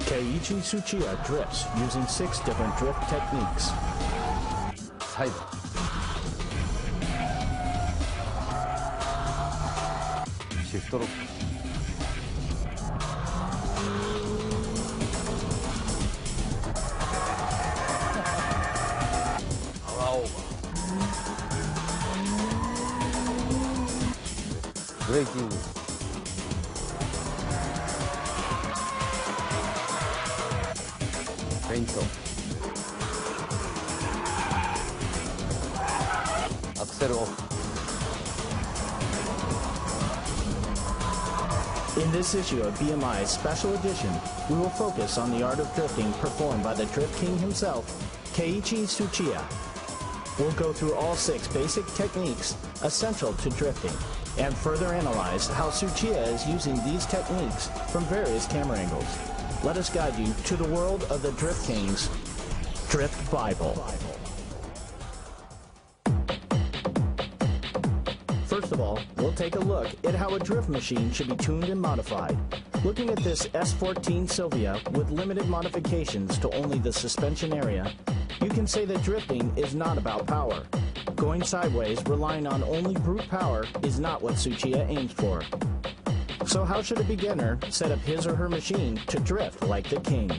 Keiichi Tsuchiya drifts using 6 different drift techniques. Side. Shift lock. Braking. Paint. Axle off. In this issue of BMI's special edition, we will focus on the art of drifting performed by the Drift King himself, Keiichi Tsuchiya. We'll go through all 6 basic techniques essential to drifting and further analyze how Tsuchiya is using these techniques from various camera angles. Let us guide you to the world of the Drift King's Drift Bible. First of all, we'll take a look at how a drift machine should be tuned and modified. Looking at this S14 Silvia with limited modifications to only the suspension area, you can say that drifting is not about power. Going sideways, relying on only brute power, is not what Tsuchiya aims for. So how should a beginner set up his or her machine to drift like the king?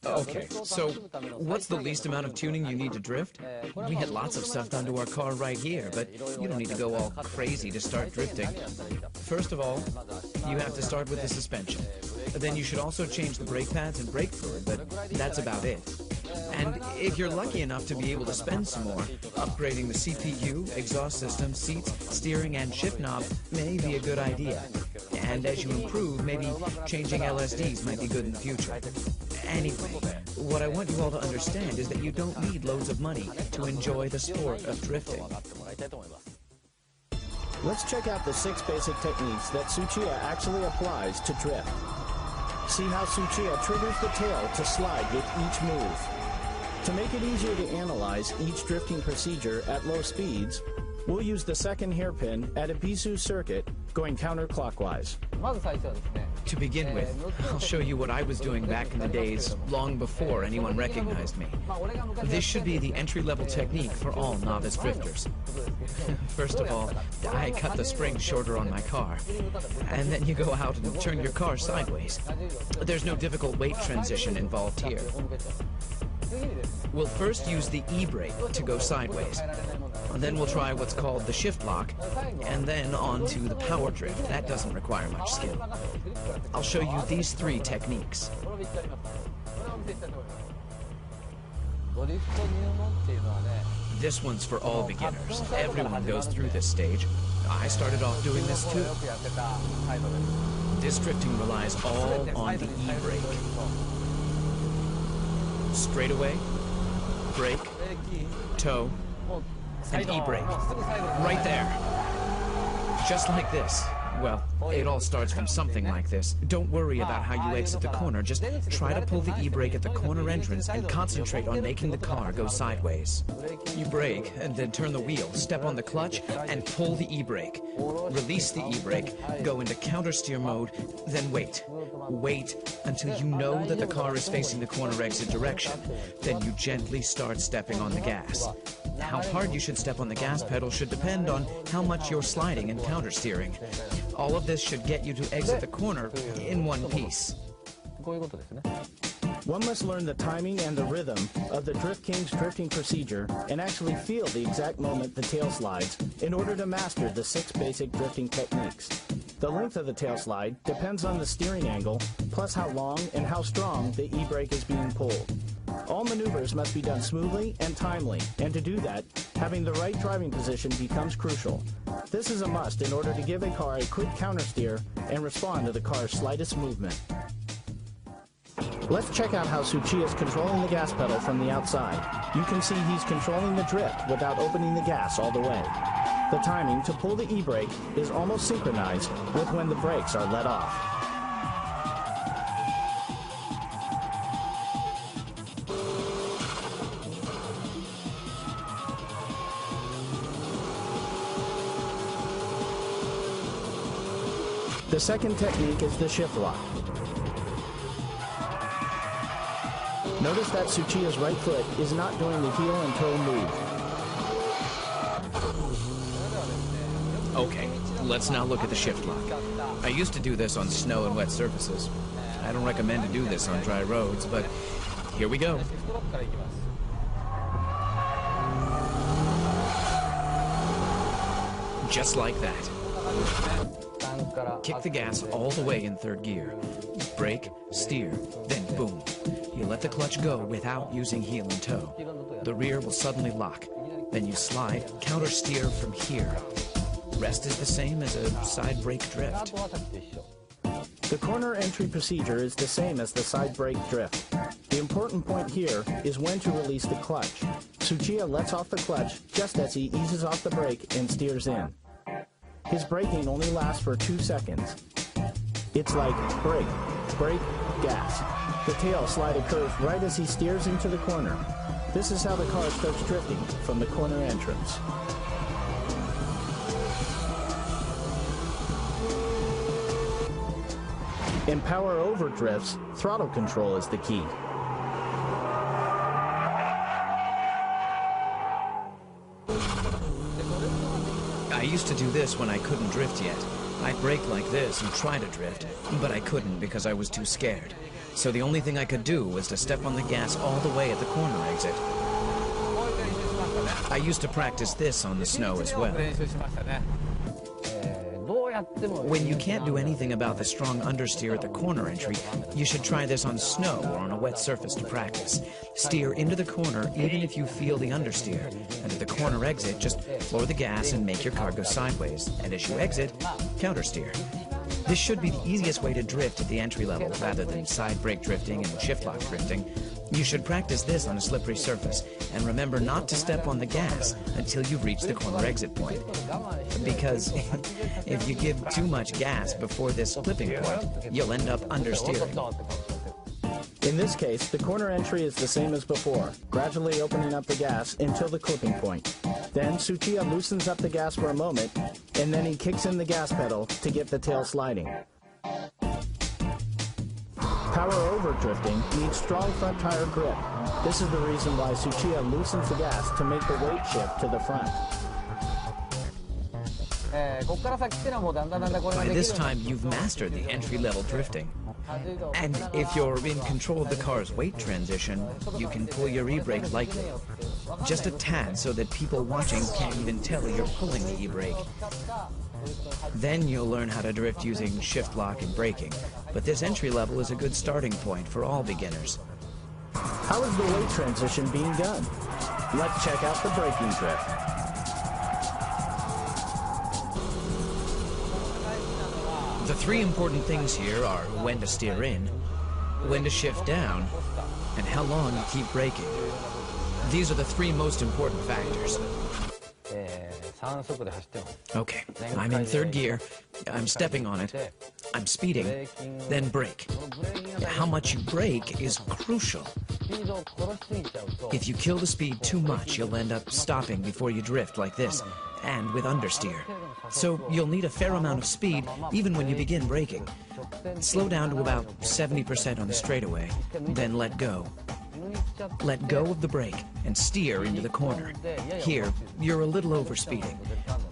Okay, so what's the least amount of tuning you need to drift? We had lots of stuff done to our car right here, but you don't need to go all crazy to start drifting. First of all, you have to start with the suspension. Then you should also change the brake pads and brake fluid, but that's about it. And if you're lucky enough to be able to spend some more, upgrading the CPU, exhaust system, seats, steering, and shift knob may be a good idea. And as you improve, maybe changing LSDs might be good in the future. Anyway, what I want you all to understand is that you don't need loads of money to enjoy the sport of drifting. Let's check out the 6 basic techniques that Tsuchiya actually applies to drift. See how Tsuchiya triggers the tail to slide with each move. To make it easier to analyze each drifting procedure at low speeds, we'll use the second hairpin at a Bisu circuit going counterclockwise. To begin with, I'll show you what I was doing back in the days, long before anyone recognized me. This should be the entry-level technique for all novice drifters. First of all, I cut the spring shorter on my car, and then you go out and turn your car sideways. There's no difficult weight transition involved here. We'll first use the e-brake to go sideways. Then we'll try what's called the shift lock, and then on to the power drift. That doesn't require much skill. I'll show you these 3 techniques. This one's for all beginners. Everyone goes through this stage. I started off doing this too. This drifting relies all on the e-brake. Straightaway, brake, toe, and e-brake. Right there. Just like this. Well, it all starts from something like this. Don't worry about how you exit the corner. Just try to pull the e-brake at the corner entrance and concentrate on making the car go sideways. You brake and then turn the wheel, step on the clutch, and pull the e-brake. Release the e-brake, go into counter steer mode, then wait. Wait until you know that the car is facing the corner exit direction. Then you gently start stepping on the gas. How hard you should step on the gas pedal should depend on how much you're sliding and counter steering. All of this should get you to exit the corner in one piece. One must learn the timing and the rhythm of the Drift King's drifting procedure and actually feel the exact moment the tail slides in order to master the 6 basic drifting techniques. The length of the tail slide depends on the steering angle, plus how long and how strong the e-brake is being pulled. All maneuvers must be done smoothly and timely, and to do that, having the right driving position becomes crucial. This is a must in order to give a car a quick countersteer and respond to the car's slightest movement. Let's check out how Tsuchiya is controlling the gas pedal from the outside. You can see he's controlling the drift without opening the gas all the way. The timing to pull the e-brake is almost synchronized with when the brakes are let off. The second technique is the shift lock. Notice that Tsuchiya's right foot is not doing the heel and toe move. Okay, let's now look at the shift lock. I used to do this on snow and wet surfaces. I don't recommend to do this on dry roads, but here we go. Just like that. Kick the gas all the way in third gear. Brake, steer, then boom. You let the clutch go without using heel and toe. The rear will suddenly lock. Then you slide, counter steer from here. Rest is the same as a side brake drift. The corner entry procedure is the same as the side brake drift. The important point here is when to release the clutch. Tsuchiya lets off the clutch just as he eases off the brake and steers in. His braking only lasts for 2 seconds. It's like brake, brake, gas. The tail slide occurs right as he steers into the corner. This is how the car starts drifting from the corner entrance. In power over drifts, throttle control is the key. I used to do this when I couldn't drift yet. I'd brake like this and try to drift, but I couldn't because I was too scared. So the only thing I could do was to step on the gas all the way at the corner exit. I used to practice this on the snow as well. When you can't do anything about the strong understeer at the corner entry, you should try this on snow or on a wet surface to practice. Steer into the corner even if you feel the understeer, and at the corner exit, just floor the gas and make your car go sideways, and as you exit, countersteer. This should be the easiest way to drift at the entry level rather than side brake drifting and shift lock drifting. You should practice this on a slippery surface, and remember not to step on the gas until you reach the corner exit point. Because if you give too much gas before this clipping point, you'll end up understeering. In this case, the corner entry is the same as before, gradually opening up the gas until the clipping point. Then Tsuchiya loosens up the gas for a moment, and then he kicks in the gas pedal to get the tail sliding. Power over drifting needs strong front tire grip. This is the reason why Tsuchiya loosens the gas to make the weight shift to the front. By this time, you've mastered the entry-level drifting. And if you're in control of the car's weight transition, you can pull your e-brake lightly. Just a tad so that people watching can't even tell you're pulling the e-brake. Then you'll learn how to drift using shift lock and braking. But this entry level is a good starting point for all beginners. How is the weight transition being done? Let's check out the braking drift. The three important things here are when to steer in, when to shift down, and how long you keep braking. These are the three most important factors. Okay, I'm in third gear, I'm stepping on it, I'm speeding, then brake. How much you brake is crucial. If you kill the speed too much, you'll end up stopping before you drift like this, and with understeer. So you'll need a fair amount of speed even when you begin braking. Slow down to about 70% on the straightaway, then let go. Let go of the brake and steer into the corner. Here, you're a little overspeeding.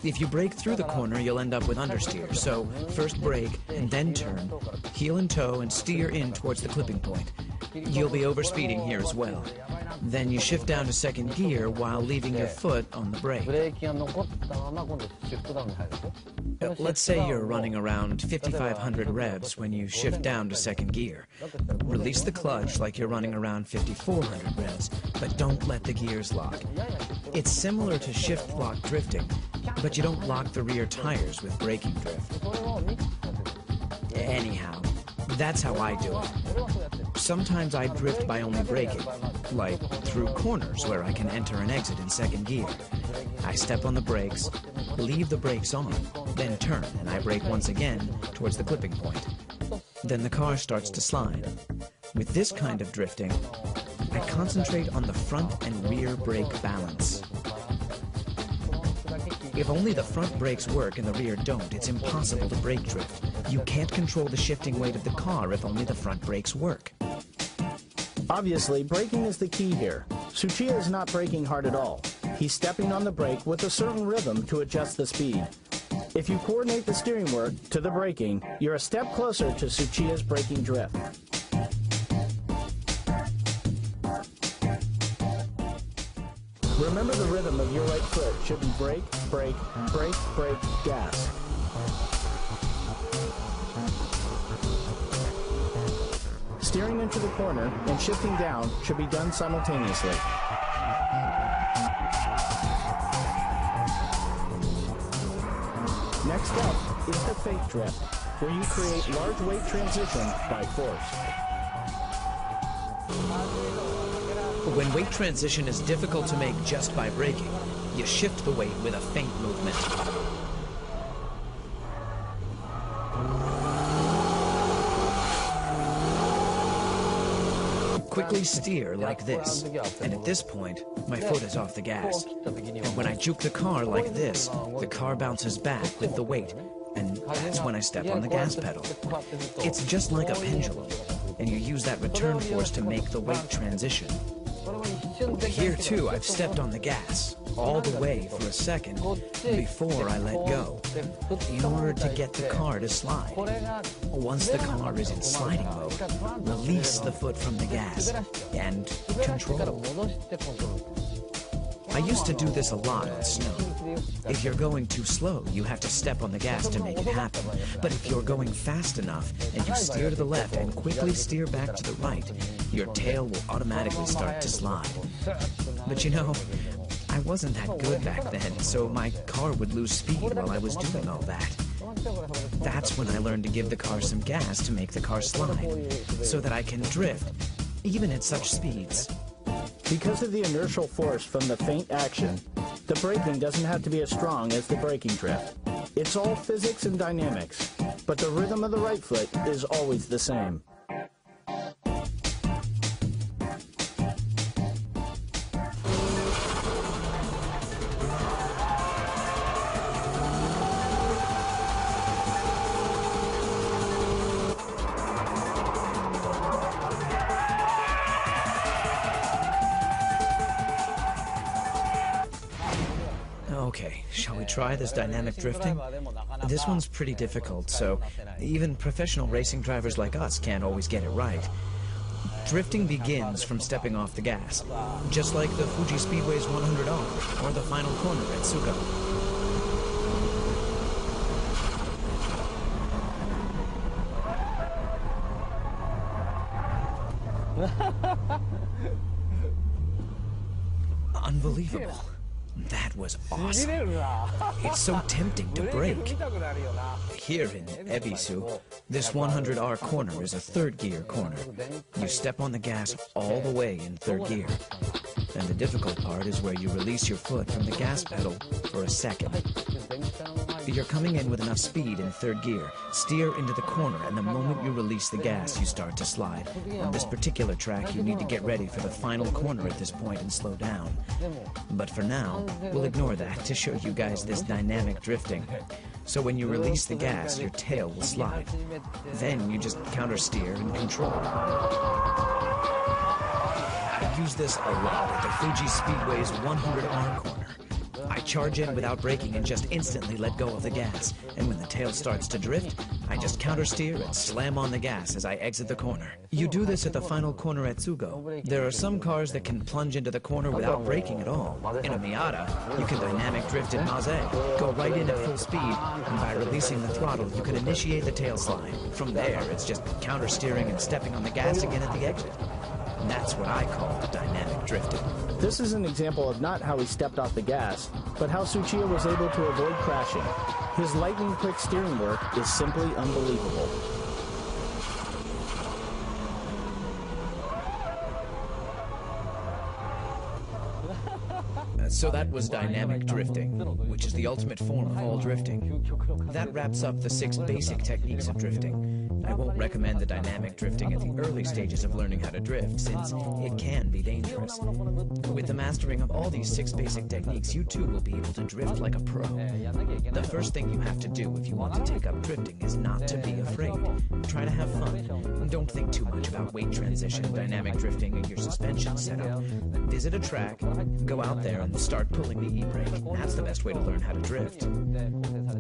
If you brake through the corner, you'll end up with understeer. So first brake and then turn, heel and toe and steer in towards the clipping point. You'll be overspeeding here as well. Then you shift down to second gear while leaving your foot on the brake. Let's say you're running around 5,500 revs when you shift down to second gear. Release the clutch like you're running around 5,400 revs, but don't let the gears lock. It's similar to shift lock drifting, but you don't lock the rear tires with braking drift. Anyhow, that's how I do it. Sometimes I drift by only braking, like through corners where I can enter and exit in second gear. I step on the brakes, leave the brakes on, then turn, and I brake once again towards the clipping point. Then the car starts to slide. With this kind of drifting, I concentrate on the front and rear brake balance. If only the front brakes work and the rear don't, it's impossible to brake drift. You can't control the shifting weight of the car if only the front brakes work. Obviously, braking is the key here. Tsuchiya is not braking hard at all. He's stepping on the brake with a certain rhythm to adjust the speed. If you coordinate the steering work to the braking, you're a step closer to Tsuchiya's braking drift. Remember, the rhythm of your right foot should be brake, brake, brake, brake, gas. Steering into the corner and shifting down should be done simultaneously. Next up is the fake drift, where you create large weight transition by force. When weight transition is difficult to make just by braking, you shift the weight with a feint movement. Quickly steer like this, and at this point, my foot is off the gas. And when I juke the car like this, the car bounces back with the weight, and that's when I step on the gas pedal. It's just like a pendulum, and you use that return force to make the weight transition. Here too, I've stepped on the gas, all the way for a second, before I let go, in order to get the car to slide. Once the car is in sliding mode, release the foot from the gas, and control. I used to do this a lot on snow. If you're going too slow, you have to step on the gas to make it happen. But if you're going fast enough, and you steer to the left and quickly steer back to the right, your tail will automatically start to slide. But you know, I wasn't that good back then, so my car would lose speed while I was doing all that. That's when I learned to give the car some gas to make the car slide, so that I can drift, even at such speeds. Because of the inertial force from the feint action, the braking doesn't have to be as strong as the braking drift. It's all physics and dynamics, but the rhythm of the right foot is always the same. Okay, shall we try this dynamic drifting? This one's pretty difficult, so even professional racing drivers like us can't always get it right. Drifting begins from stepping off the gas, just like the Fuji Speedway's 100R or the final corner at Tsugo. Unbelievable. That was awesome. It's so tempting to brake. Here in Ebisu, this 100R corner is a third gear corner. You step on the gas all the way in third gear. And the difficult part is where you release your foot from the gas pedal for a second. You're coming in with enough speed in third gear. Steer into the corner, and the moment you release the gas, you start to slide. On this particular track, you need to get ready for the final corner at this point and slow down. But for now, we'll ignore that to show you guys this dynamic drifting. So when you release the gas, your tail will slide. Then you just counter steer and control. I use this a lot at the Fuji Speedway's 100R corner. I charge in without braking and just instantly let go of the gas. And when the tail starts to drift, I just counter steer and slam on the gas as I exit the corner. You do this at the final corner at Tsugo. There are some cars that can plunge into the corner without braking at all. In a Miata, you can dynamic drift at Maze, go right in at full speed, and by releasing the throttle, you can initiate the tail slide. From there, it's just counter steering and stepping on the gas again at the exit. And that's what I call dynamic drifting. This is an example of not how he stepped off the gas, but how Tsuchiya was able to avoid crashing. His lightning-quick steering work is simply unbelievable. So that was dynamic drifting, which is the ultimate form of all drifting. That wraps up the 6 basic techniques of drifting. I won't recommend the dynamic drifting at the early stages of learning how to drift, since it can be dangerous. With the mastering of all these 6 basic techniques, you too will be able to drift like a pro. The first thing you have to do if you want to take up drifting is not to be afraid. Try to have fun. Don't think too much about weight transition, dynamic drifting, and your suspension setup. Visit a track, go out there and start pulling the e-brake. That's the best way to learn how to drift.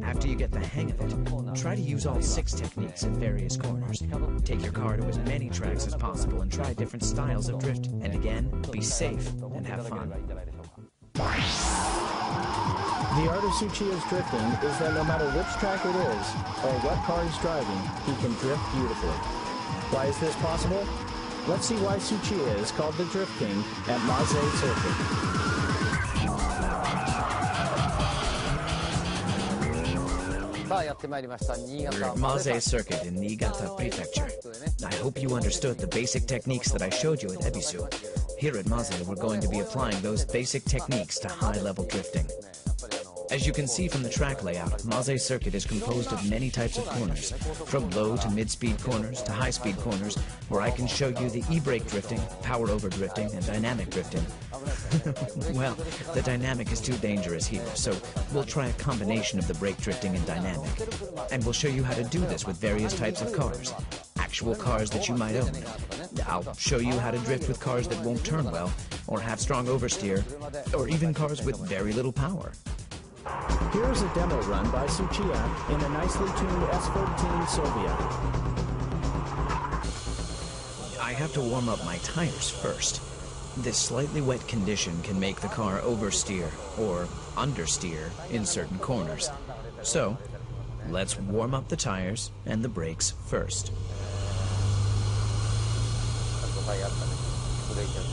After you get the hang of it, try to use all 6 techniques at various corners. Take your car to as many tracks as possible and try different styles of drift. And again, be safe and have fun. The art of Tsuchiya's drifting is that no matter which track it is, or what car he's driving, he can drift beautifully. Why is this possible? Let's see why Tsuchiya is called the Drift King at Maze Circuit. We're at Maze Circuit in Niigata Prefecture. I hope you understood the basic techniques that I showed you at Ebisu. Here at Maze, we're going to be applying those basic techniques to high-level drifting. As you can see from the track layout, Maze Circuit is composed of many types of corners, from low to mid-speed corners to high-speed corners, where I can show you the e-brake drifting, power-over drifting, and dynamic drifting. Well, the dynamic is too dangerous here, so we'll try a combination of the brake drifting and dynamic. And we'll show you how to do this with various types of cars, actual cars that you might own. I'll show you how to drift with cars that won't turn well, or have strong oversteer, or even cars with very little power. Here is a demo run by Tsuchiya in a nicely tuned S14 Sylvia. I have to warm up my tires first. This slightly wet condition can make the car oversteer or understeer in certain corners. So, let's warm up the tires and the brakes first.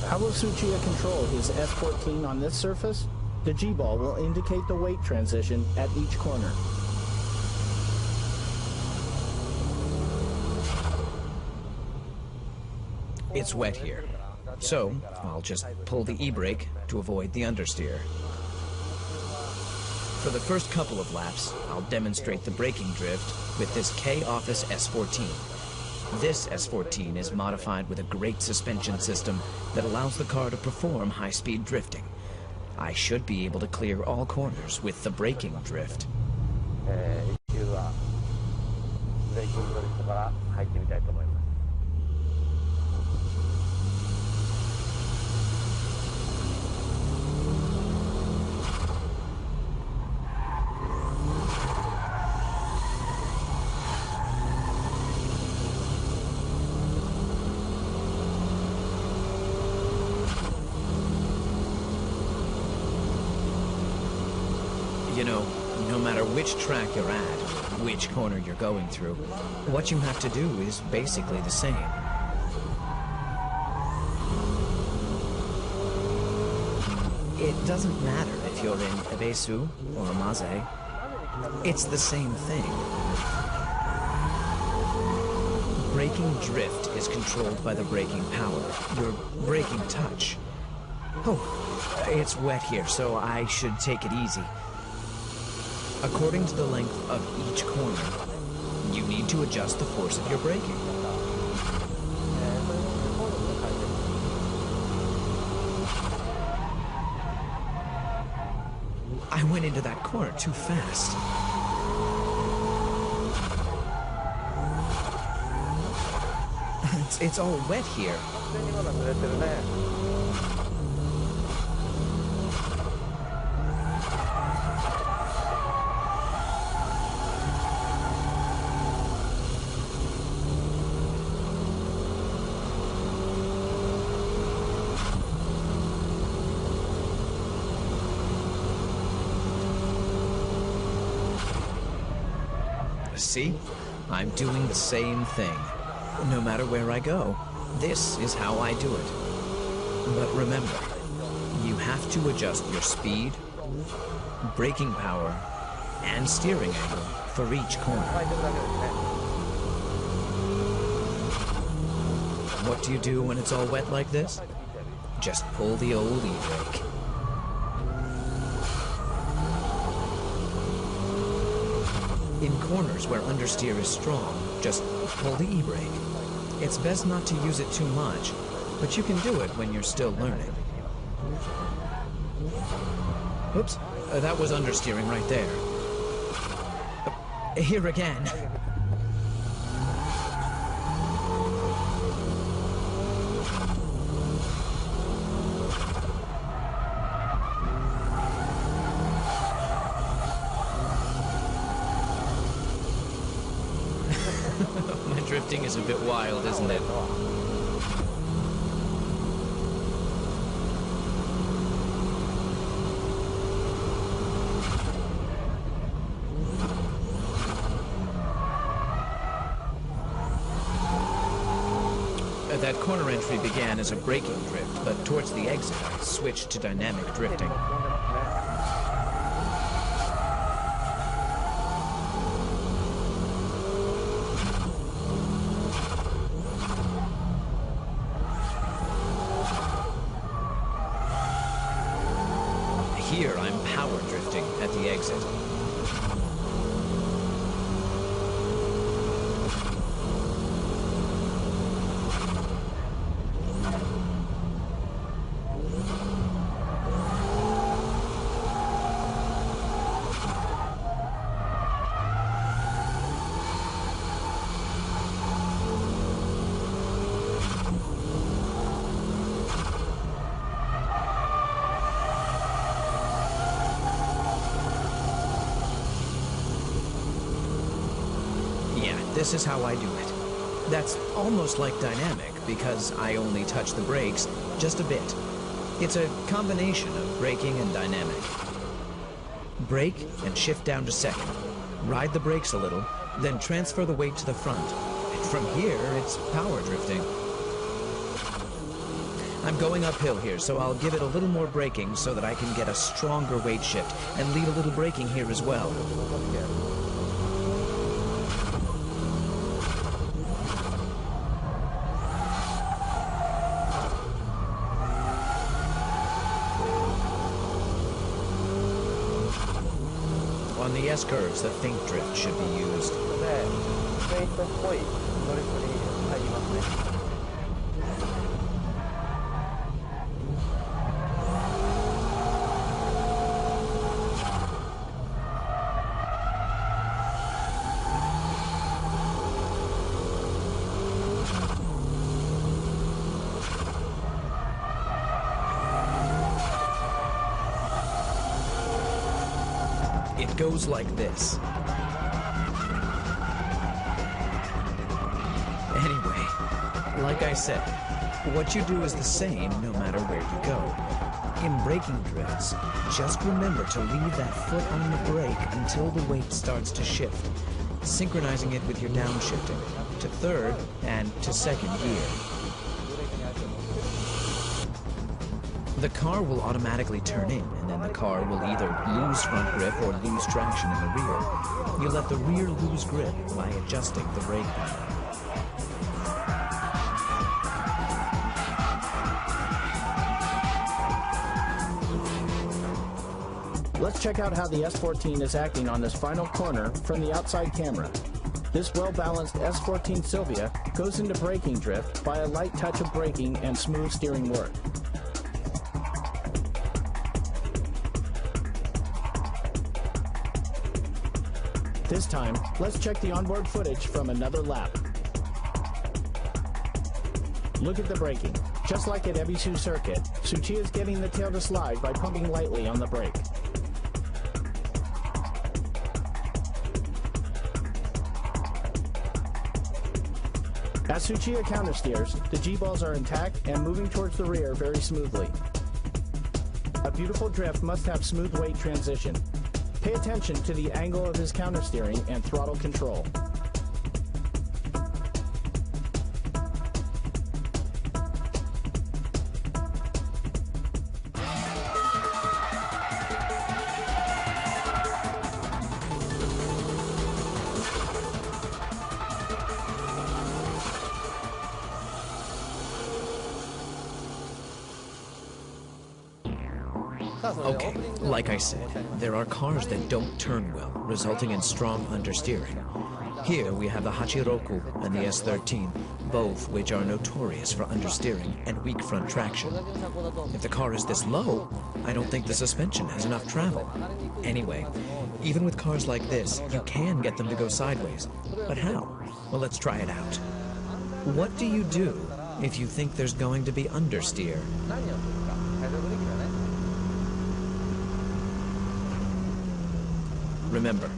How will Tsuchiya control his S14 on this surface? The G-ball will indicate the weight transition at each corner. It's wet here, so I'll just pull the e-brake to avoid the understeer. For the first couple of laps, I'll demonstrate the braking drift with this K-Office S14. This S14 is modified with a great suspension system that allows the car to perform high-speed drifting. I should be able to clear all corners with the braking drift. You know, no matter which track you're at, which corner you're going through, what you have to do is basically the same. It doesn't matter if you're in Ebisu or Maze. It's the same thing. Braking drift is controlled by the braking power, your braking touch. Oh, it's wet here, so I should take it easy. According to the length of each corner, you need to adjust the force of your braking. I went into that corner too fast. It's all wet here. See? I'm doing the same thing. No matter where I go, this is how I do it. But remember, you have to adjust your speed, braking power, and steering angle for each corner. What do you do when it's all wet like this? Just pull the old e-brake. In corners where understeer is strong, just pull the e-brake. It's best not to use it too much, but you can do it when you're still learning. Oops, that was understeering right there. Here again. My drifting is a bit wild, isn't it? That corner entry began as a braking drift, but towards the exit I switched to dynamic drifting. Here I'm power drifting at the exit. This is how I do it. That's almost like dynamic because I only touch the brakes just a bit. It's a combination of braking and dynamic. Brake and shift down to second. Ride the brakes a little, then transfer the weight to the front. And from here, it's power drifting. I'm going uphill here, so I'll give it a little more braking so that I can get a stronger weight shift and lead a little braking here as well. On the S-curves, the think drift should be used. It goes like this. Anyway, like I said, what you do is the same no matter where you go. In braking drifts, just remember to leave that foot on the brake until the weight starts to shift, synchronizing it with your downshifting to third and to second gear. The car will automatically turn in, and then the car will either lose front grip or lose traction in the rear. You let the rear lose grip by adjusting the brake pedal. Let's check out how the S14 is acting on this final corner from the outside camera. This well-balanced S14 Silvia goes into braking drift by a light touch of braking and smooth steering work. This time, let's check the onboard footage from another lap. Look at the braking. Just like at Ebisu Circuit, Tsuchiya is getting the tail to slide by pumping lightly on the brake. As Tsuchiya countersteers, the G-balls are intact and moving towards the rear very smoothly. A beautiful drift must have smooth weight transition. Pay attention to the angle of his countersteering and throttle control. Okay, like I said, there are cars that don't turn well, resulting in strong understeering. Here we have the Hachiroku and the S13, both which are notorious for understeering and weak front traction. If the car is this low, I don't think the suspension has enough travel. Anyway, even with cars like this, you can get them to go sideways. But how? Well, let's try it out. What do you do if you think there's going to be understeer? Remember,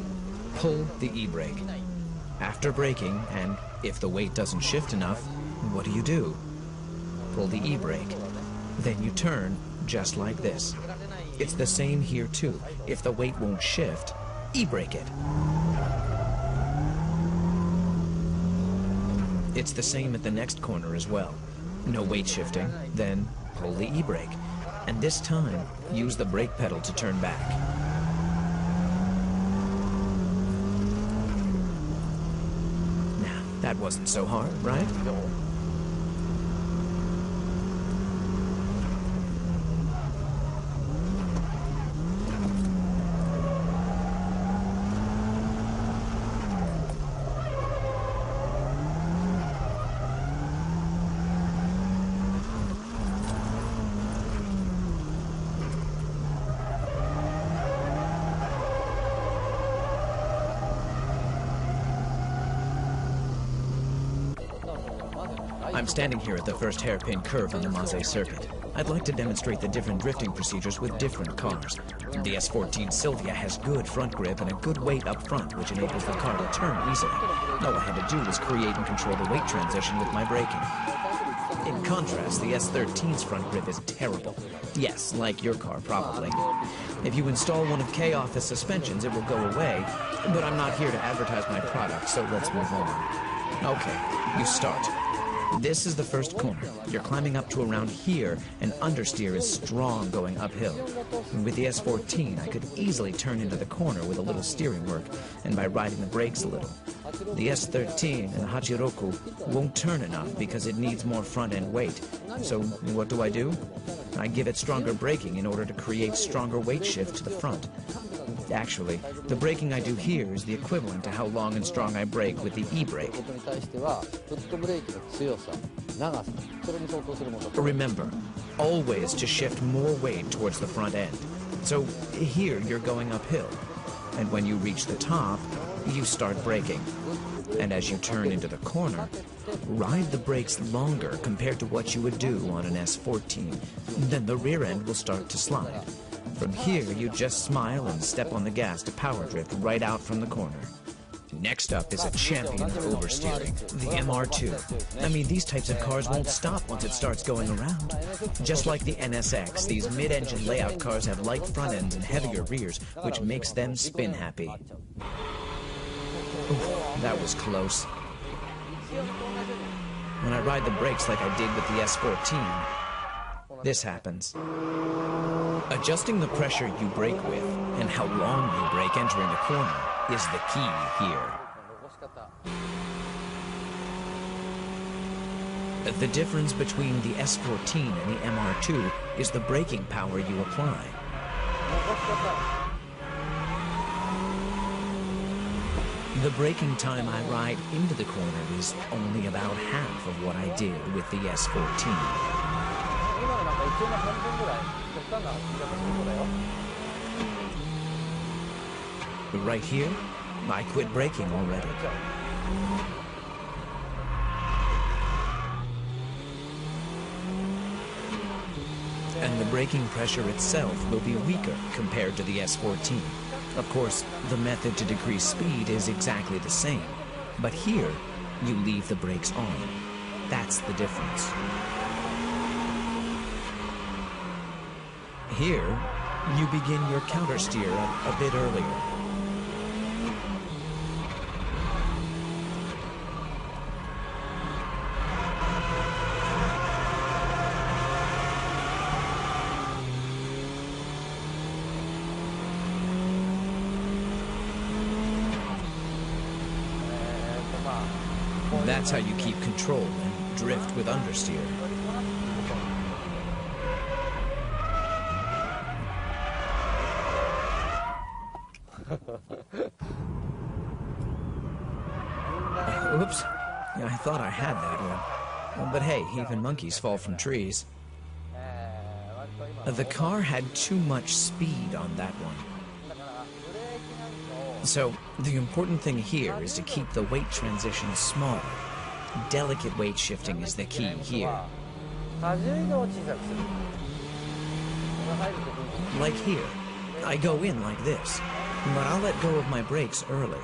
pull the e-brake. After braking, and if the weight doesn't shift enough, what do? Pull the e-brake. Then you turn, just like this. It's the same here too. If the weight won't shift, e-brake it. It's the same at the next corner as well. No weight shifting, then pull the e-brake. And this time, use the brake pedal to turn back. That wasn't so hard, right? I'm standing here at the first hairpin curve on the Maze circuit. I'd like to demonstrate the different drifting procedures with different cars. The S14 Silvia has good front grip and a good weight up front, which enables the car to turn easily. All I had to do was create and control the weight transition with my braking. In contrast, the S13's front grip is terrible. Yes, like your car, probably. If you install one of K-Office suspensions, it will go away, but I'm not here to advertise my product, so let's move on. Okay, you start. This is the first corner. You're climbing up to around here, and understeer is strong going uphill. With the S14, I could easily turn into the corner with a little steering work, and by riding the brakes a little. The S13 and the Hachiroku won't turn enough because it needs more front-end weight. So what do? I give it stronger braking in order to create stronger weight shift to the front. Actually, the braking I do here is the equivalent to how long and strong I brake with the e-brake. Remember, always to shift more weight towards the front end. So here you're going uphill, and when you reach the top, you start braking. And as you turn into the corner, ride the brakes longer compared to what you would do on an S14. Then the rear end will start to slide. From here, you just smile and step on the gas to power drift right out from the corner. Next up is a champion of oversteering, the MR2. I mean, these types of cars won't stop once it starts going around. Just like the NSX, these mid-engine layout cars have light front ends and heavier rears, which makes them spin happy. Oof, that was close. When I ride the brakes like I did with the S14, this happens. Adjusting the pressure you brake with and how long you brake entering the corner is the key here. The difference between the S14 and the MR2 is the braking power you apply. The braking time I ride into the corner is only about half of what I did with the S14. Right here, I quit braking already. And the braking pressure itself will be weaker compared to the S14. Of course, the method to decrease speed is exactly the same, but here, you leave the brakes on. That's the difference. Here, you begin your countersteer a bit earlier. That's how you keep control and drift with understeer. Oops. Yeah, I thought I had that one. But hey, even monkeys fall from trees. The car had too much speed on that one. So, the important thing here is to keep the weight transition small. Delicate weight shifting is the key here. Like here, I go in like this, but I'll let go of my brakes early.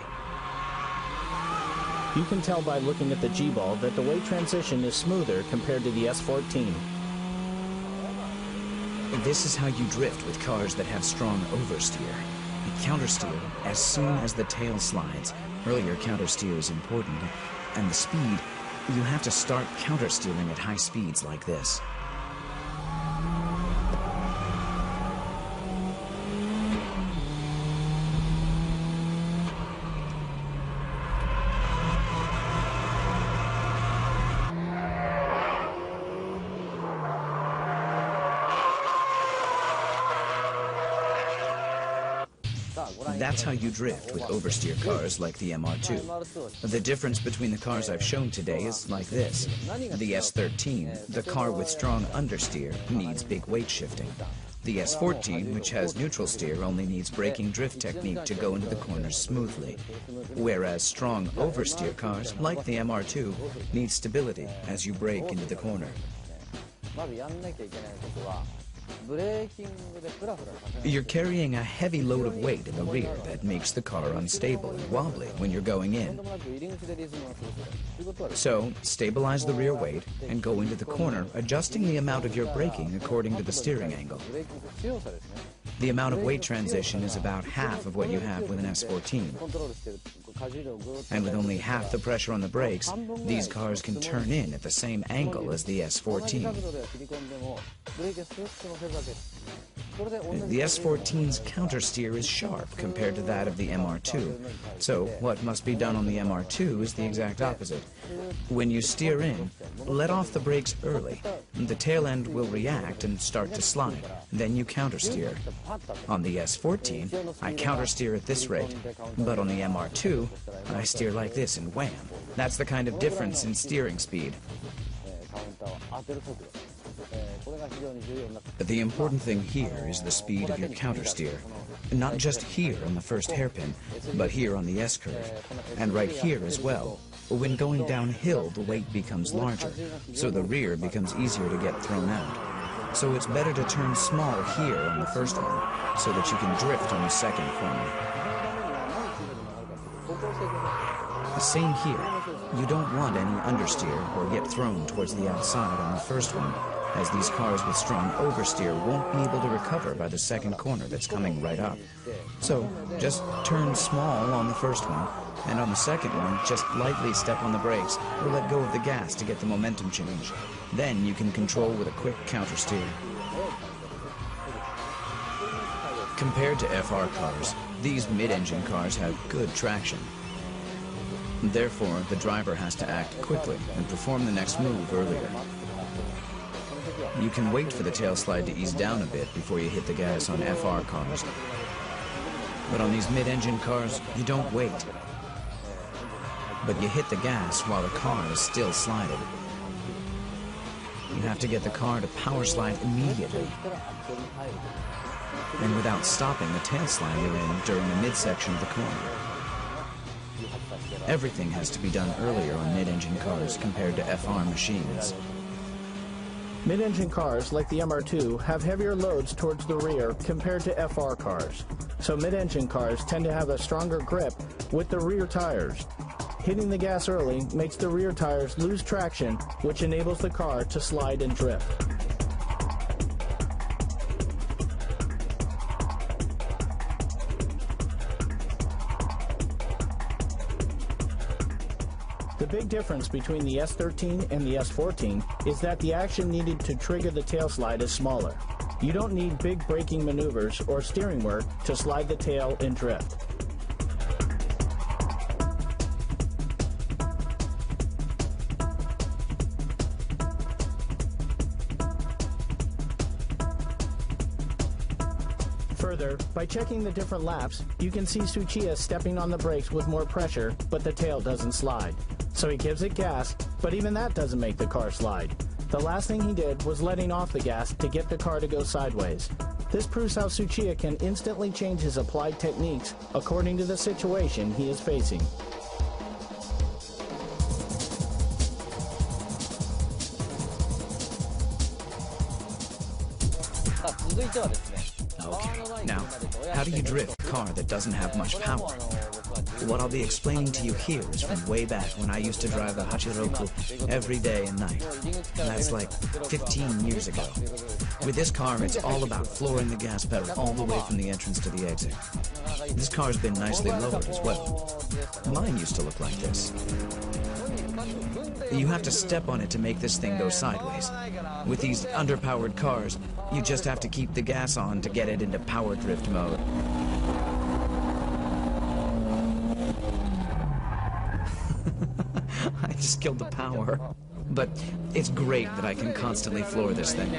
You can tell by looking at the G-ball that the weight transition is smoother compared to the S14. This is how you drift with cars that have strong oversteer. You countersteer as soon as the tail slides. Earlier countersteer is important. And the speed, you have to start countersteering at high speeds like this. That's how you drift with oversteer cars like the MR2. The difference between the cars I've shown today is like this. The S13, the car with strong understeer, needs big weight shifting. The S14, which has neutral steer, only needs braking drift technique to go into the corners smoothly. Whereas strong oversteer cars, like the MR2, need stability as you brake into the corner. You're carrying a heavy load of weight in the rear that makes the car unstable and wobbly when you're going in. So, stabilize the rear weight and go into the corner, adjusting the amount of your braking according to the steering angle. The amount of weight transition is about half of what you have with an S14. And with only half the pressure on the brakes, these cars can turn in at the same angle as the S14. The S14's countersteer is sharp compared to that of the MR2, so what must be done on the MR2 is the exact opposite. When you steer in, let off the brakes early. The tail end will react and start to slide. Then you countersteer. On the S14, I countersteer at this rate, but on the MR2, I steer like this and wham. That's the kind of difference in steering speed. The important thing here is the speed of your countersteer. Not just here on the first hairpin, but here on the S-curve, and right here as well. When going downhill, the weight becomes larger, so the rear becomes easier to get thrown out. So it's better to turn small here on the first one, so that you can drift on the second corner. The same here. You don't want any understeer or get thrown towards the outside on the first one, as these cars with strong oversteer won't be able to recover by the second corner that's coming right up. So, just turn small on the first one, and on the second one, just lightly step on the brakes or let go of the gas to get the momentum change. Then you can control with a quick countersteer. Compared to FR cars, these mid-engine cars have good traction. Therefore, the driver has to act quickly and perform the next move earlier. You can wait for the tail slide to ease down a bit before you hit the gas on FR cars. But on these mid-engine cars, you don't wait. But you hit the gas while the car is still sliding. You have to get the car to power slide immediately. And without stopping the tail slide you're in during the midsection of the corner. Everything has to be done earlier on mid-engine cars compared to FR machines. Mid-engine cars, like the MR2, have heavier loads towards the rear compared to FR cars. So mid-engine cars tend to have a stronger grip with the rear tires. Hitting the gas early makes the rear tires lose traction, which enables the car to slide and drift. The big difference between the S13 and the S14 is that the action needed to trigger the tail slide is smaller. You don't need big braking maneuvers or steering work to slide the tail and drift. Further, Further, by checking the different laps, you can see Tsuchiya stepping on the brakes with more pressure, but the tail doesn't slide. So he gives it gas, but even that doesn't make the car slide. The last thing he did was letting off the gas to get the car to go sideways. This proves how Tsuchiya can instantly change his applied techniques according to the situation he is facing. Okay, now, how do you drift a car that doesn't have much power? What I'll be explaining to you here is from way back when I used to drive the Hachiroku every day and night. And that's like 15 years ago. With this car, it's all about flooring the gas pedal all the way from the entrance to the exit. This car's been nicely lowered as well. Mine used to look like this. You have to step on it to make this thing go sideways. With these underpowered cars, you just have to keep the gas on to get it into power drift mode. I just killed the power. But it's great that I can constantly floor this thing.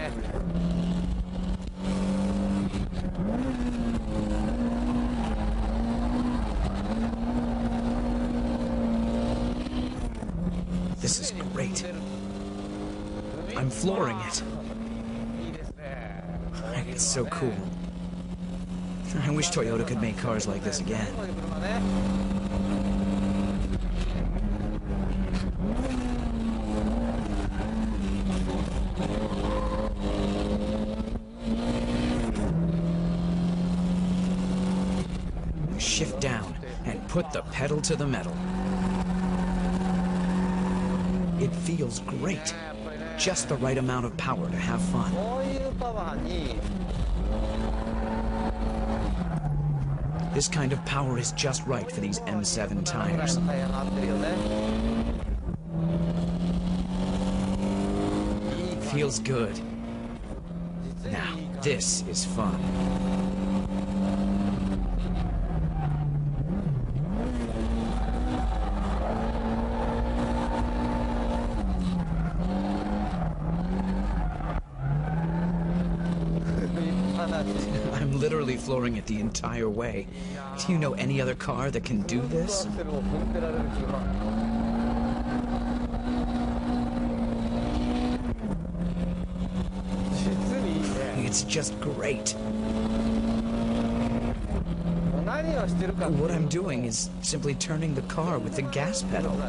This is great. I'm flooring it. It's so cool. I wish Toyota could make cars like this again. Shift down and put the pedal to the metal. It feels great. Just the right amount of power to have fun. This kind of power is just right for these M7 tires. Feels good. Now, this is fun. I'm literally flooring it the entire way. Do you know any other car that can do this? It's just great. What I'm doing is simply turning the car with the gas pedal.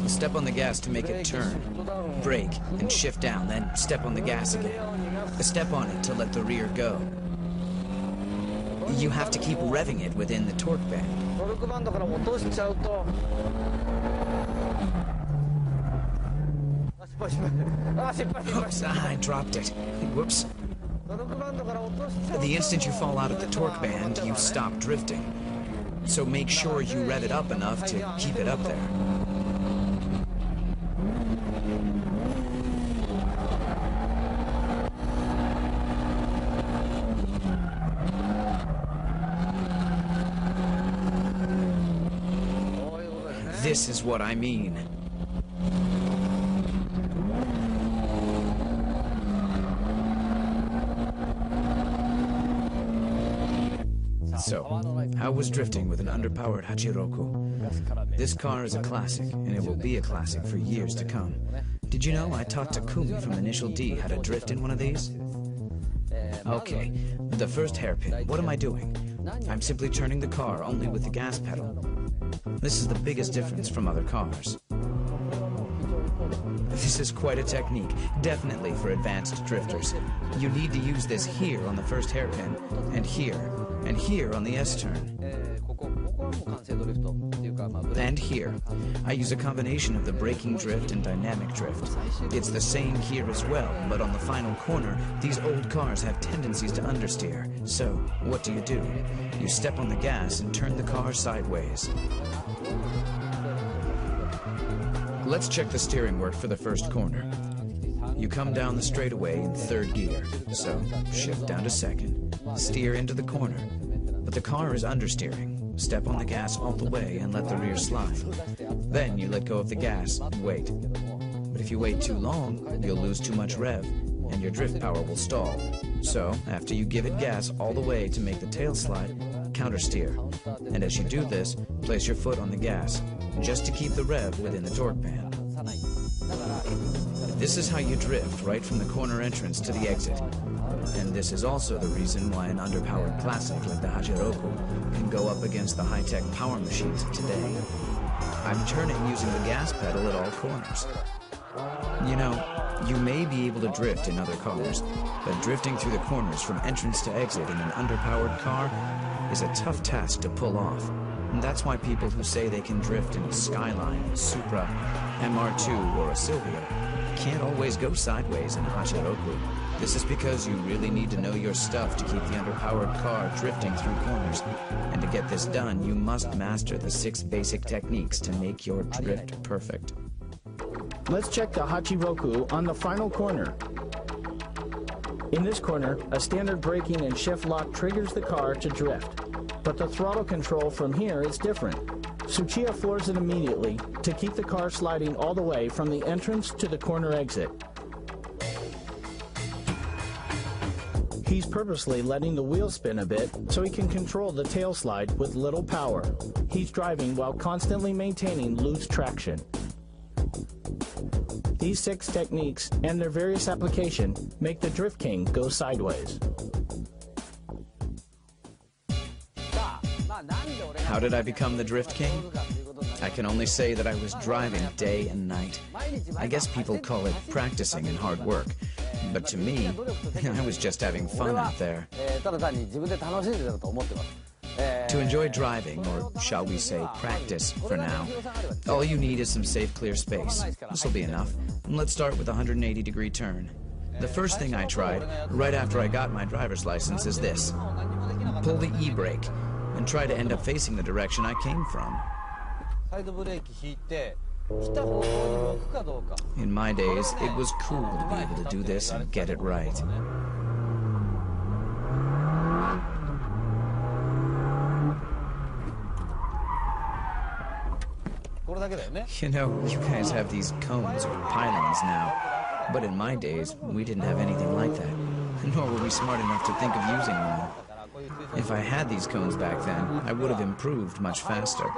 Step on the gas to make it turn, brake, and shift down, then step on the gas again. Step on it to let the rear go. You have to keep revving it within the torque band. Oops, I dropped it. Whoops. The instant you fall out of the torque band, you stop drifting. So make sure you rev it up enough to keep it up there. This is what I mean. So, how was drifting with an underpowered Hachiroku? This car is a classic, and it will be a classic for years to come. Did you know I taught Takumi from Initial D how to drift in one of these? Okay, the first hairpin, what am I doing? I'm simply turning the car only with the gas pedal. This is the biggest difference from other cars. This is quite a technique, definitely for advanced drifters. You need to use this here on the first hairpin, and here on the S-turn. And here. I use a combination of the braking drift and dynamic drift. It's the same here as well, but on the final corner, these old cars have tendencies to understeer. So, what do? You step on the gas and turn the car sideways. Let's check the steering work for the first corner. You come down the straightaway in third gear, so shift down to second, steer into the corner, but the car is understeering. Step on the gas all the way and let the rear slide. Then you let go of the gas and wait. But if you wait too long, you'll lose too much rev, and your drift power will stall. So, after you give it gas all the way to make the tail slide, countersteer. And as you do this, place your foot on the gas, just to keep the rev within the torque band. This is how you drift right from the corner entrance to the exit. And this is also the reason why an underpowered classic like the Hachiroku can go up against the high-tech power machines of today. I'm turning using the gas pedal at all corners. You know, you may be able to drift in other cars, but drifting through the corners from entrance to exit in an underpowered car is a tough task to pull off. And that's why people who say they can drift in a Skyline, Supra, MR2, or a Silvia can't always go sideways in a Hachiroku. This is because you really need to know your stuff to keep the underpowered car drifting through corners. And to get this done, you must master the 6 basic techniques to make your drift perfect. Let's check the Hachiroku on the final corner. In this corner, a standard braking and shift lock triggers the car to drift. But the throttle control from here is different. Tsuchiya floors it immediately to keep the car sliding all the way from the entrance to the corner exit. He's purposely letting the wheel spin a bit so he can control the tail slide with little power. He's driving while constantly maintaining loose traction. These 6 techniques and their various application make the Drift King go sideways. How did I become the Drift King? I can only say that I was driving day and night. I guess people call it practicing and hard work. But to me, I was just having fun out there. To enjoy driving, or shall we say practice for now, all you need is some safe, clear space. This'll be enough. And let's start with a 180-degree turn. The first thing I tried, right after I got my driver's license, is this. Pull the e-brake, and try to end up facing the direction I came from. In my days, it was cool to be able to do this and get it right. You know, you guys have these cones or pylons now, but in my days, we didn't have anything like that, nor were we smart enough to think of using one. If I had these cones back then, I would have improved much faster.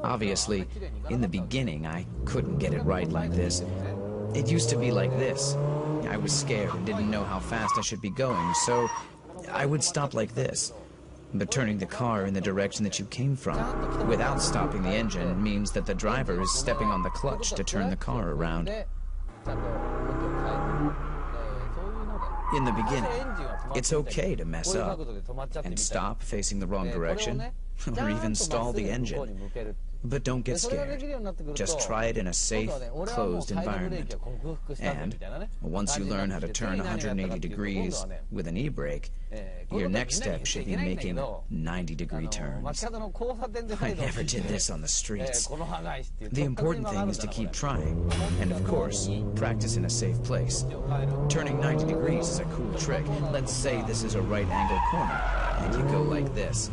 Obviously, in the beginning, I couldn't get it right like this. It used to be like this. I was scared and didn't know how fast I should be going, so I would stop like this. But turning the car in the direction that you came from, without stopping the engine, means that the driver is stepping on the clutch to turn the car around. In the beginning, it's okay to mess up and stop facing the wrong direction, or even stall the engine. But don't get scared. Just try it in a safe, closed environment. And once you learn how to turn 180 degrees with an e-brake, your next step should be making 90-degree turns. I never did this on the streets. The important thing is to keep trying, and of course, practice in a safe place. Turning 90 degrees is a cool trick. Let's say this is a right-angle corner, and you go like this.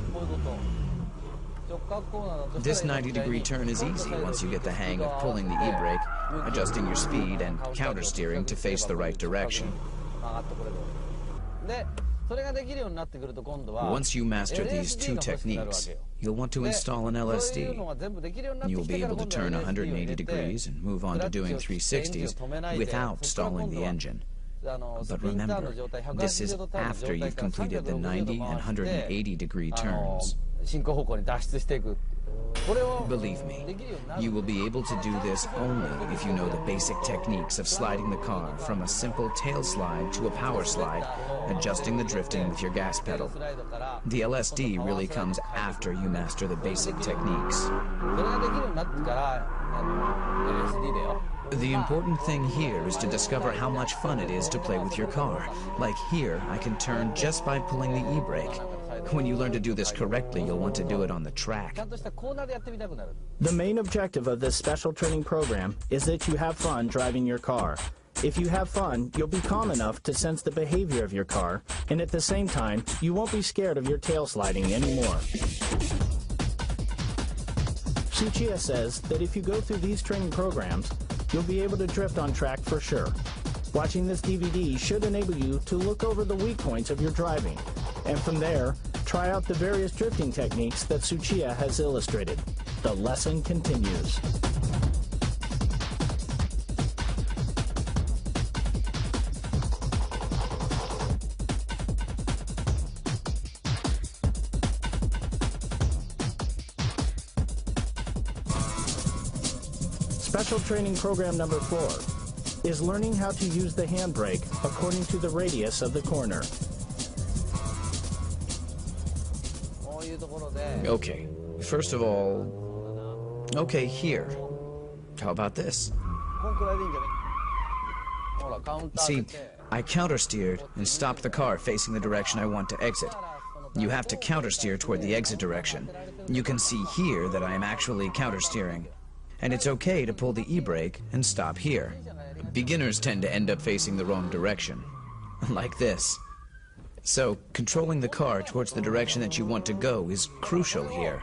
This 90-degree turn is easy once you get the hang of pulling the e-brake, adjusting your speed, and countersteering to face the right direction. Once you master these 2 techniques, you'll want to install an LSD. You'll be able to turn 180 degrees and move on to doing 360s without stalling the engine. But remember, this is after you've completed the 90 and 180-degree turns. Believe me, you will be able to do this only if you know the basic techniques of sliding the car from a simple tail slide to a power slide, adjusting the drifting with your gas pedal. The LSD really comes after you master the basic techniques. The important thing here is to discover how much fun it is to play with your car. Like here, I can turn just by pulling the e-brake. When you learn to do this correctly, you'll want to do it on the track. The main objective of this special training program is that you have fun driving your car. If you have fun, you'll be calm enough to sense the behavior of your car, and at the same time, you won't be scared of your tail sliding anymore. Tsuchiya says that if you go through these training programs, you'll be able to drift on track for sure. Watching this DVD should enable you to look over the weak points of your driving, and from there, try out the various drifting techniques that Tsuchiya has illustrated. The lesson continues. Special training program number 4 is learning how to use the handbrake according to the radius of the corner. Okay, first of all, okay, here. How about this? See, I countersteered and stopped the car facing the direction I want to exit. You have to countersteer toward the exit direction. You can see here that I am actually countersteering. And it's okay to pull the e-brake and stop here. Beginners tend to end up facing the wrong direction, like this. So, controlling the car towards the direction that you want to go is crucial here.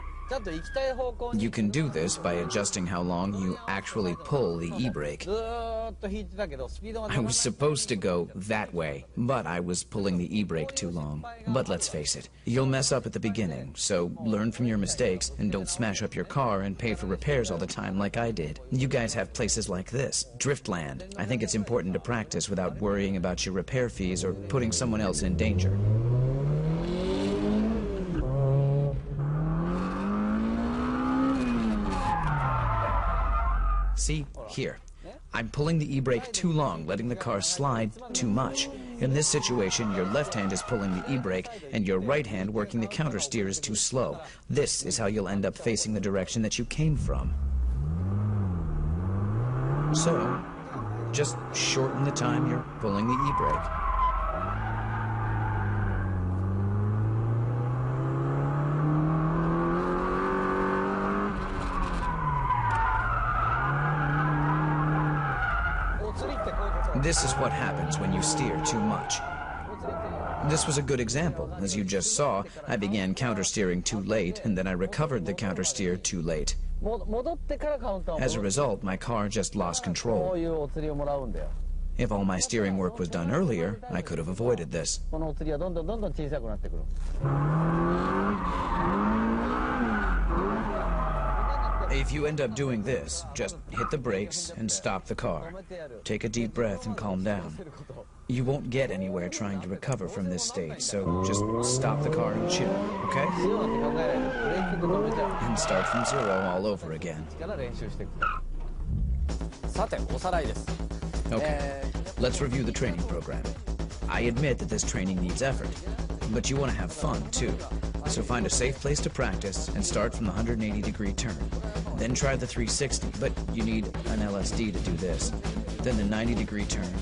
You can do this by adjusting how long you actually pull the e-brake. I was supposed to go that way, but I was pulling the e-brake too long. But let's face it, you'll mess up at the beginning, so learn from your mistakes and don't smash up your car and pay for repairs all the time like I did. You guys have places like this, Driftland. I think it's important to practice without worrying about your repair fees or putting someone else in danger. See, here. I'm pulling the e-brake too long, letting the car slide too much. In this situation, your left hand is pulling the e-brake, and your right hand working the countersteer is too slow. This is how you'll end up facing the direction that you came from. So, just shorten the time you're pulling the e-brake. This is what happens when you steer too much. This was a good example. As you just saw, I began countersteering too late, and then I recovered the countersteer too late. As a result, my car just lost control. If all my steering work was done earlier, I could have avoided this. If you end up doing this, just hit the brakes and stop the car. Take a deep breath and calm down. You won't get anywhere trying to recover from this state, so just stop the car and chill, okay? And start from zero all over again. Okay, let's review the training program. I admit that this training needs effort, but you want to have fun too. So find a safe place to practice and start from the 180-degree turn. Then try the 360, but you need an LSD to do this. Then the 90-degree turn.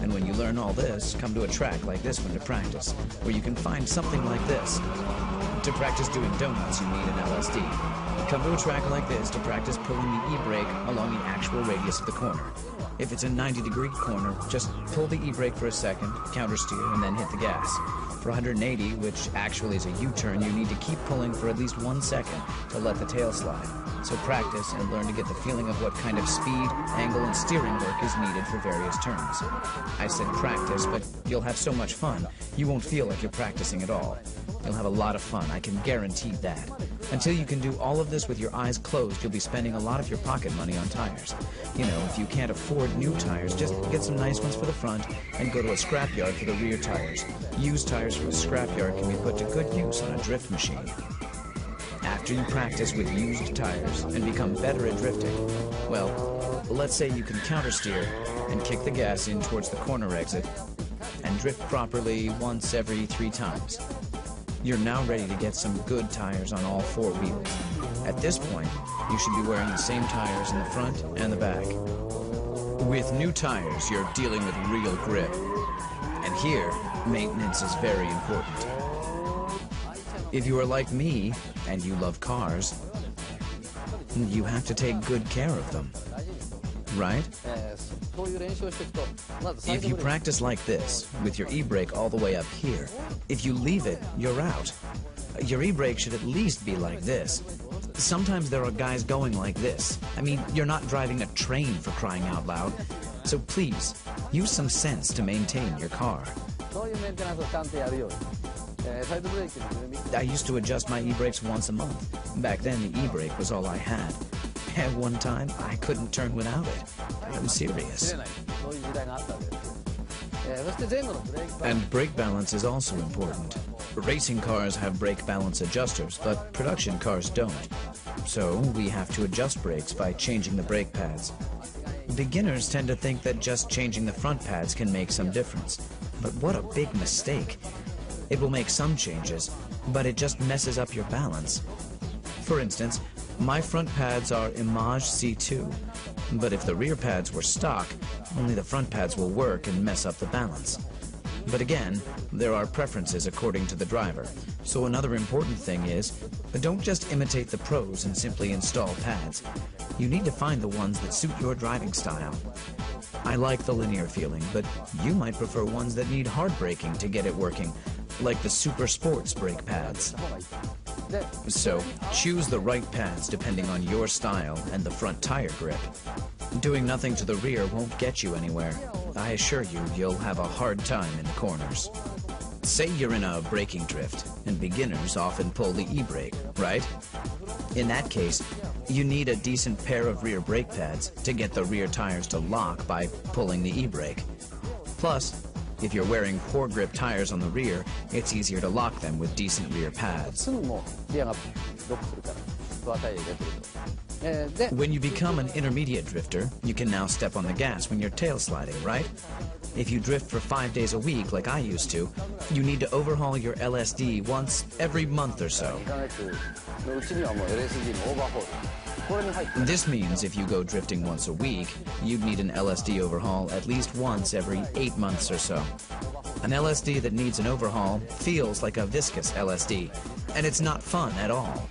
And when you learn all this, come to a track like this one to practice, where you can find something like this. To practice doing donuts, you need an LSD. Come to a track like this to practice pulling the e-brake along the actual radius of the corner. If it's a 90-degree corner, just pull the e-brake for a second, countersteer, and then hit the gas. For 180, which actually is a U-turn, you need to keep pulling for at least 1 second to let the tail slide. So practice and learn to get the feeling of what kind of speed, angle, and steering work is needed for various turns. I said practice, but you'll have so much fun, you won't feel like you're practicing at all. You'll have a lot of fun, I can guarantee that. Until you can do all of this with your eyes closed, you'll be spending a lot of your pocket money on tires. You know, if you can't afford new tires, just get some nice ones for the front and go to a scrapyard for the rear tires. Used tires from a scrapyard can be put to good use on a drift machine. After you practice with used tires and become better at drifting, well, let's say you can countersteer and kick the gas in towards the corner exit and drift properly once every 3 times. You're now ready to get some good tires on all 4 wheels. At this point, you should be wearing the same tires in the front and the back. With new tires, you're dealing with real grip. And here, maintenance is very important. If you are like me, and you love cars, you have to take good care of them, right? If you practice like this, with your e-brake all the way up here, if you leave it, you're out. Your e-brake should at least be like this. Sometimes there are guys going like this. I mean, you're not driving a train for crying out loud. So please, use some sense to maintain your car. I used to adjust my e-brakes once a month. Back then, the e-brake was all I had. At one time, I couldn't turn without it. I'm serious. And brake balance is also important. Racing cars have brake balance adjusters, but production cars don't. So we have to adjust brakes by changing the brake pads. Beginners tend to think that just changing the front pads can make some difference. But what a big mistake. It will make some changes, but it just messes up your balance. For instance, my front pads are Image C2, but if the rear pads were stock, only the front pads will work and mess up the balance. But again, there are preferences according to the driver. So another important thing is, don't just imitate the pros and simply install pads. You need to find the ones that suit your driving style. I like the linear feeling, but you might prefer ones that need hard braking to get it working, like the Super Sports brake pads. So, choose the right pads depending on your style and the front tire grip. Doing nothing to the rear won't get you anywhere. I assure you, you'll have a hard time in the corners. Say you're in a braking drift, and beginners often pull the e-brake, right? In that case, you need a decent pair of rear brake pads to get the rear tires to lock by pulling the e-brake. Plus, if you're wearing poor grip tires on the rear, it's easier to lock them with decent rear pads. When you become an intermediate drifter, you can now step on the gas when you're tail sliding, right? If you drift for 5 days a week like I used to, you need to overhaul your LSD once every month or so. This means if you go drifting once a week, you'd need an LSD overhaul at least once every 8 months or so. An LSD that needs an overhaul feels like a viscous LSD, and it's not fun at all.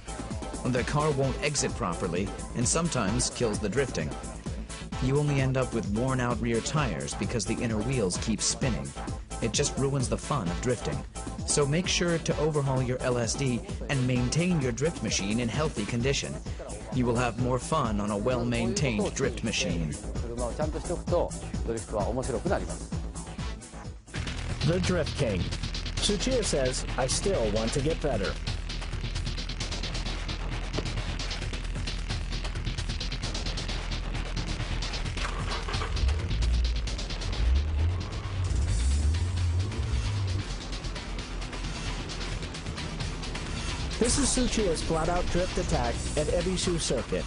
The car won't exit properly, and sometimes kills the drifting. You only end up with worn-out rear tires because the inner wheels keep spinning. It just ruins the fun of drifting. So make sure to overhaul your LSD and maintain your drift machine in healthy condition. You will have more fun on a well-maintained drift machine. The Drift King. Tsuchiya says, I still want to get better. This is Tsuchiya's flat-out drift attack at Ebisu Circuit.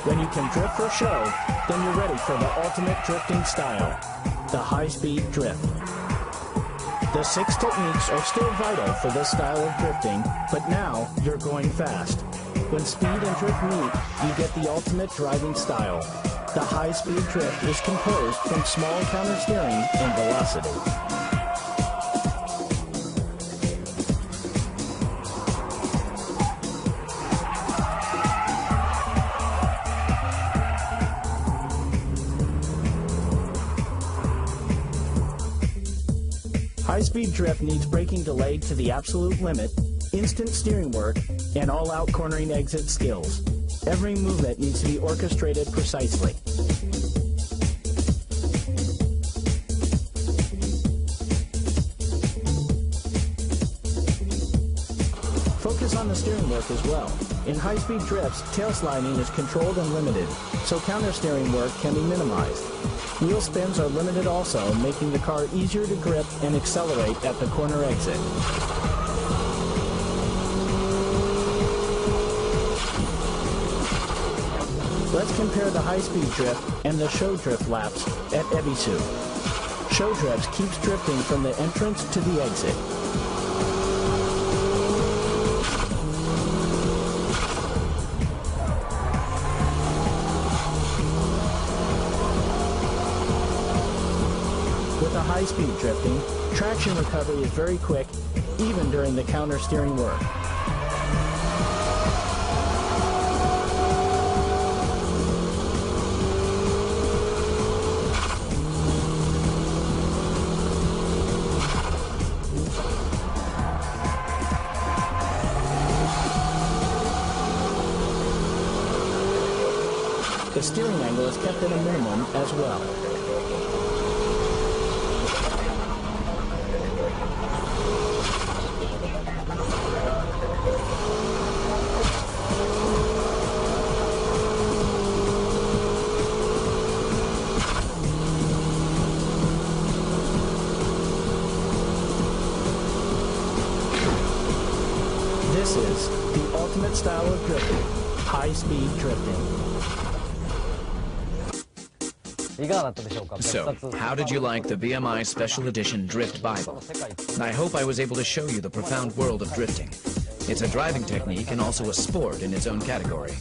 When you can drift for show, then you're ready for the ultimate drifting style, the high-speed drift. The 6 techniques are still vital for this style of drifting, but now you're going fast. When speed and drift meet, you get the ultimate driving style. The high-speed drift is composed from small counter-steering and velocity. High-speed drift needs braking delayed to the absolute limit, instant steering work, and all-out cornering exit skills. Every movement needs to be orchestrated precisely. Focus on the steering work as well. In high-speed drifts, tail sliding is controlled and limited, so counter-steering work can be minimized. Wheel spins are limited also, making the car easier to grip and accelerate at the corner exit. Let's compare the high-speed drift and the show drift laps at Ebisu. Show drifts keeps drifting from the entrance to the exit. With the high-speed drifting, traction recovery is very quick, even during the counter-steering work. The steering angle is kept at a minimum as well. This is the ultimate style of drifting, high-speed drifting. So, how did you like the VMI Special Edition Drift Bible? I hope I was able to show you the profound world of drifting. It's a driving technique and also a sport in its own category.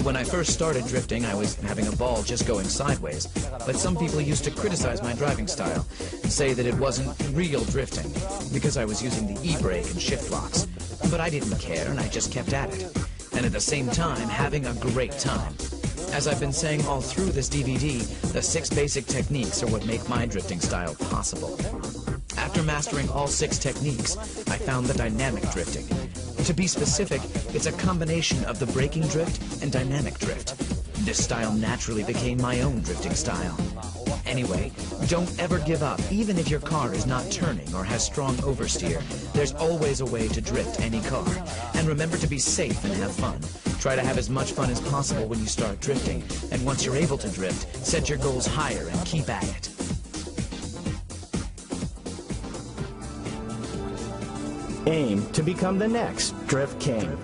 When I first started drifting, I was having a ball just going sideways, but some people used to criticize my driving style and say that it wasn't real drifting because I was using the e-brake and shift locks. But I didn't care and I just kept at it. And at the same time, having a great time. As I've been saying all through this DVD, the 6 basic techniques are what make my drifting style possible. After mastering all 6 techniques, I found the dynamic drifting. To be specific, it's a combination of the braking drift and dynamic drift. This style naturally became my own drifting style. Anyway, don't ever give up, even if your car is not turning or has strong oversteer. There's always a way to drift any car. And remember to be safe and have fun. Try to have as much fun as possible when you start drifting. And once you're able to drift, set your goals higher and keep at it. Aim to become the next Drift King.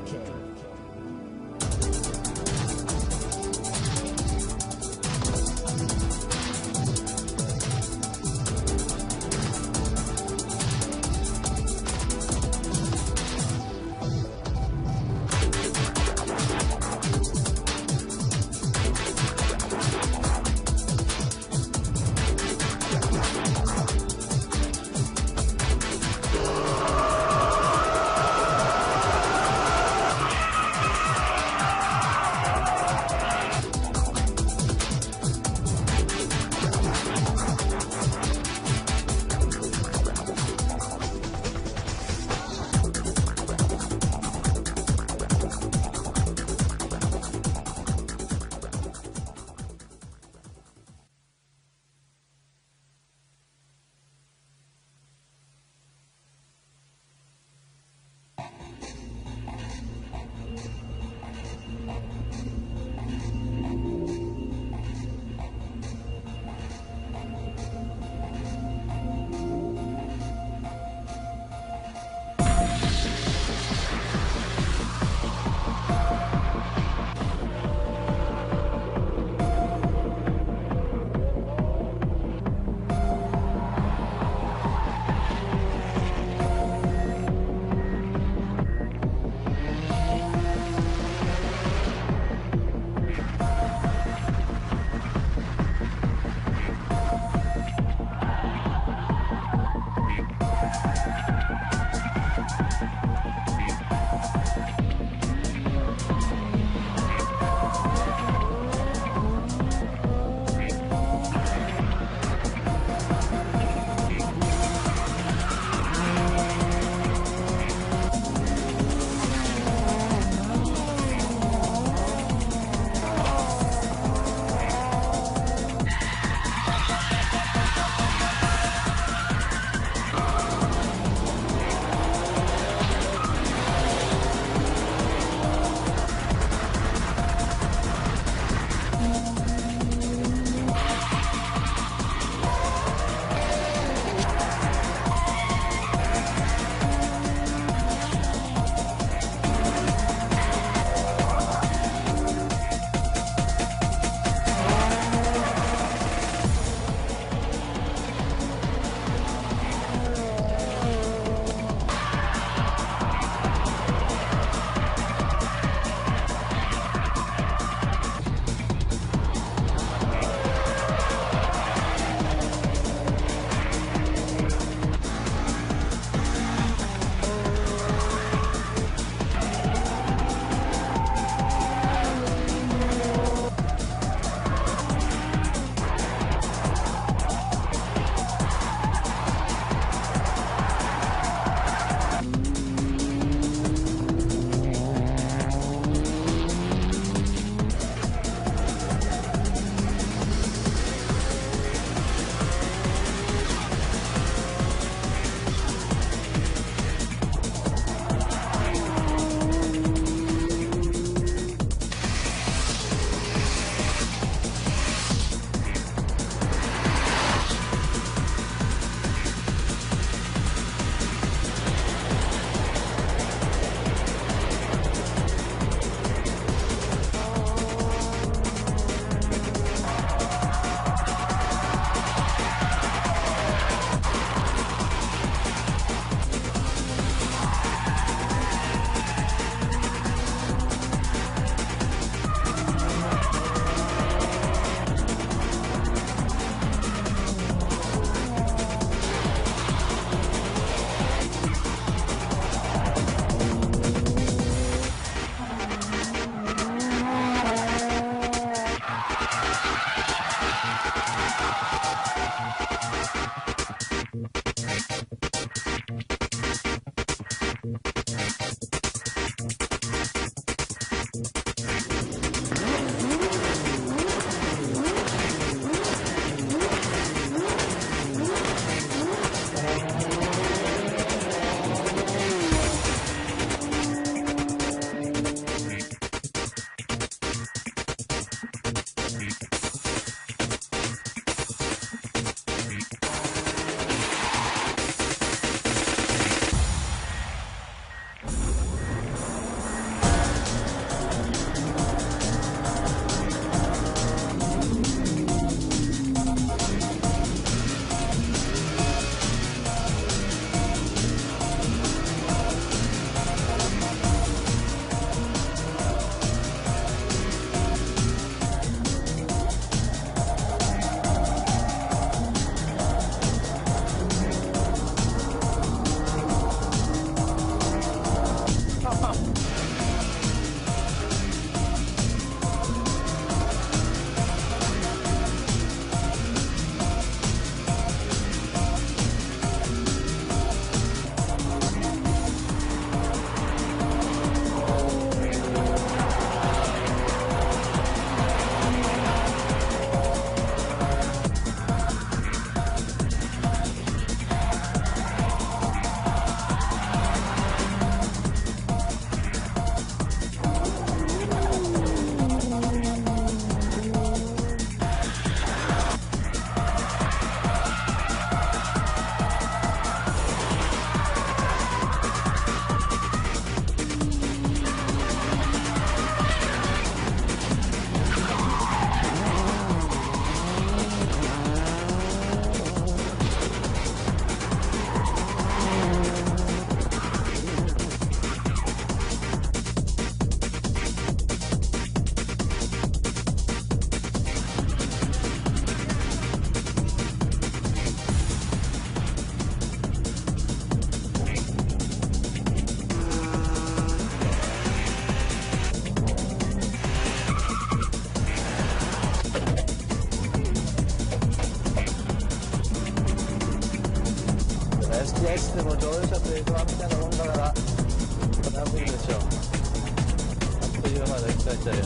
STX でも乗用車と映像みたいなもんだから寒いでしょう。あっという間で一回ちゃうよ。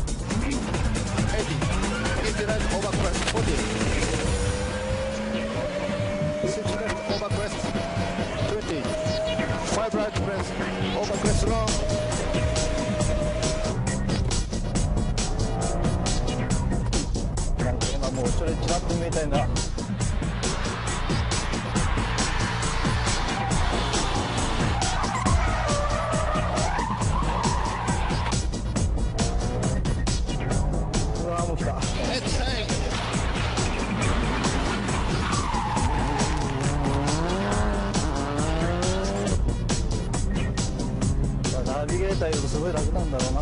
80 into left over crest 40 6 left over crest 20 5 right crest over crest longなんか今もうそれチラッと見えたいな。ナビゲーターよりすごい楽なんだろうな。